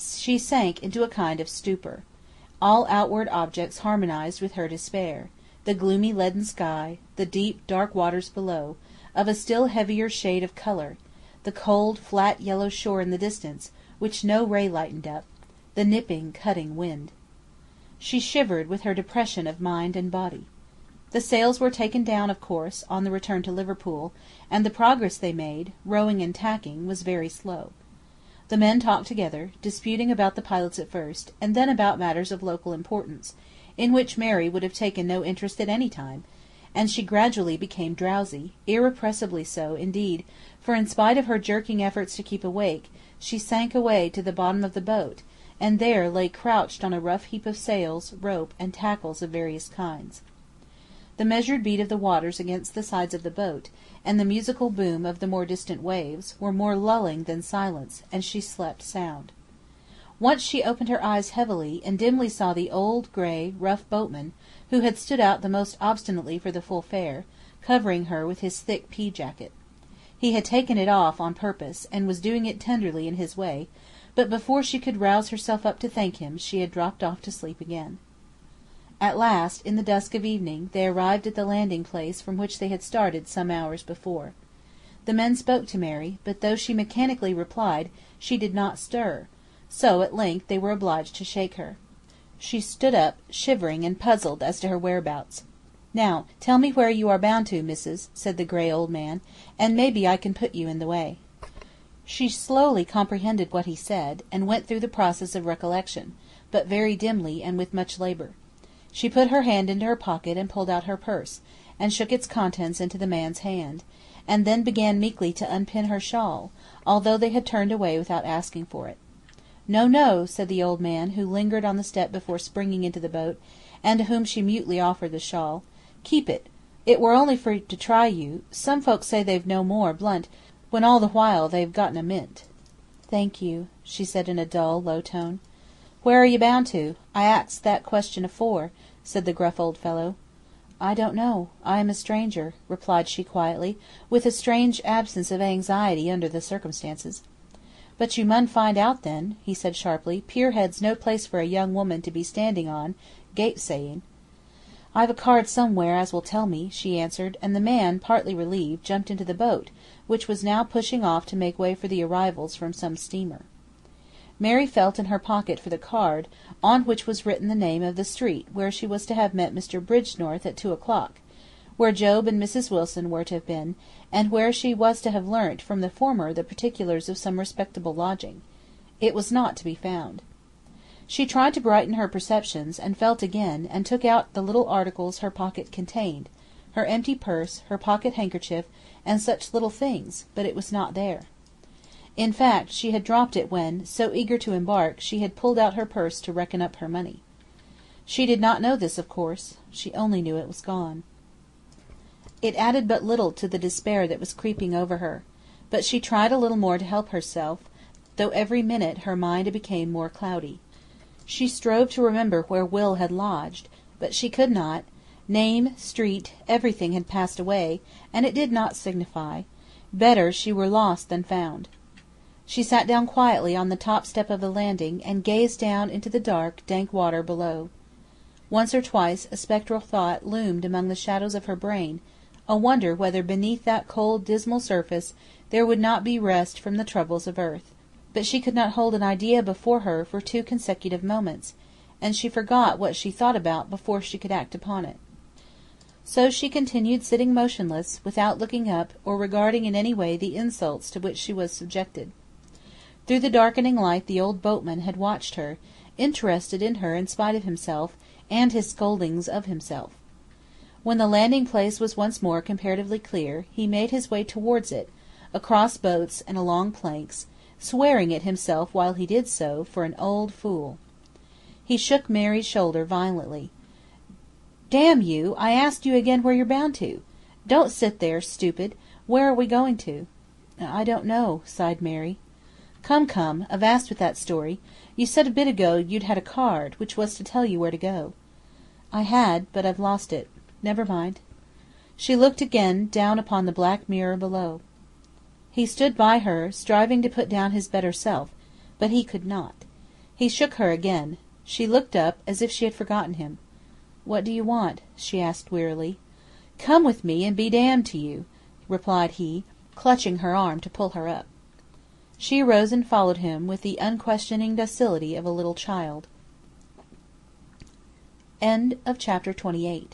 She sank into a kind of stupor. All outward objects harmonized with her despair: the gloomy leaden sky, the deep dark waters below, of a still heavier shade of colour, the cold flat yellow shore in the distance, which no ray lightened up, the nipping cutting wind. She shivered with her depression of mind and body. The sails were taken down, of course, on the return to Liverpool, and the progress they made, rowing and tacking, was very slow. The men talked together, disputing about the pilots at first, and then about matters of local importance, in which Mary would have taken no interest at any time, and she gradually became drowsy, irrepressibly so, indeed, for in spite of her jerking efforts to keep awake, she sank away to the bottom of the boat, and there lay crouched on a rough heap of sails, rope, and tackles of various kinds. The measured beat of the waters against the sides of the boat, and the musical boom of the more distant waves, were more lulling than silence, and she slept sound. Once she opened her eyes heavily, and dimly saw the old, grey, rough boatman, who had stood out the most obstinately for the full fare, covering her with his thick pea-jacket. He had taken it off on purpose, and was doing it tenderly in his way, but before she could rouse herself up to thank him, she had dropped off to sleep again. At last, in the dusk of evening, they arrived at the landing-place from which they had started some hours before. The men spoke to Mary, but though she mechanically replied, she did not stir, so at length they were obliged to shake her. She stood up, shivering and puzzled as to her whereabouts. "Now, tell me where you are bound to, missus," said the grey old man, "and maybe I can put you in the way." She slowly comprehended what he said, and went through the process of recollection, but very dimly and with much labour. She put her hand into her pocket and pulled out her purse, and shook its contents into the man's hand, and then began meekly to unpin her shawl, although they had turned away without asking for it. "No, no," said the old man, who lingered on the step before springing into the boat, and to whom she mutely offered the shawl. "Keep it. It were only for to try you. Some folks say they've no more, blunt, when all the while they've gotten a mint." "Thank you," she said in a dull, low tone. "Where are you bound to? I axed that question afore," said the gruff old fellow. "I don't know. I am a stranger," replied she quietly, with a strange absence of anxiety under the circumstances. "But you mun find out then," he said sharply. "Pierhead's no place for a young woman to be standing on, gapesaying." "I've a card somewhere as will tell me," she answered, and the man, partly relieved, jumped into the boat, which was now pushing off to make way for the arrivals from some steamer. Mary felt in her pocket for the card, on which was written the name of the street where she was to have met Mr. Bridgenorth at 2 o'clock, where Job and Mrs. Wilson were to have been, and where she was to have learnt from the former the particulars of some respectable lodging. It was not to be found. She tried to brighten her perceptions, and felt again, and took out the little articles her pocket contained, her empty purse, her pocket handkerchief, and such little things, but it was not there. In fact, she had dropped it when, so eager to embark, she had pulled out her purse to reckon up her money. She did not know this, of course. She only knew it was gone. It added but little to the despair that was creeping over her, but she tried a little more to help herself, though every minute her mind became more cloudy. She strove to remember where Will had lodged, but she could not. Name, street, everything had passed away, and it did not signify. Better she were lost than found. She sat down quietly on the top step of the landing, and gazed down into the dark, dank water below. Once or twice a spectral thought loomed among the shadows of her brain, a wonder whether beneath that cold, dismal surface there would not be rest from the troubles of earth. But she could not hold an idea before her for 2 consecutive moments, and she forgot what she thought about before she could act upon it. So she continued sitting motionless, without looking up, or regarding in any way the insults to which she was subjected. Through the darkening light the old boatman had watched her, interested in her in spite of himself, and his scoldings of himself. When the landing-place was once more comparatively clear, he made his way towards it, across boats and along planks, swearing at himself while he did so, for an old fool. He shook Mary's shoulder violently. "Damn you! I asked you again where you're bound to. Don't sit there, stupid. Where are we going to?" "I don't know," sighed Mary. "Come, come, avast with that story. You said a bit ago you'd had a card, which was to tell you where to go." "I had, but I've lost it. Never mind." She looked again down upon the black mirror below. He stood by her, striving to put down his better self, but he could not. He shook her again. She looked up, as if she had forgotten him. "What do you want?" she asked wearily. "Come with me, and be damned to you!" replied he, clutching her arm to pull her up. She arose and followed him, with the unquestioning docility of a little child. CHAPTER 29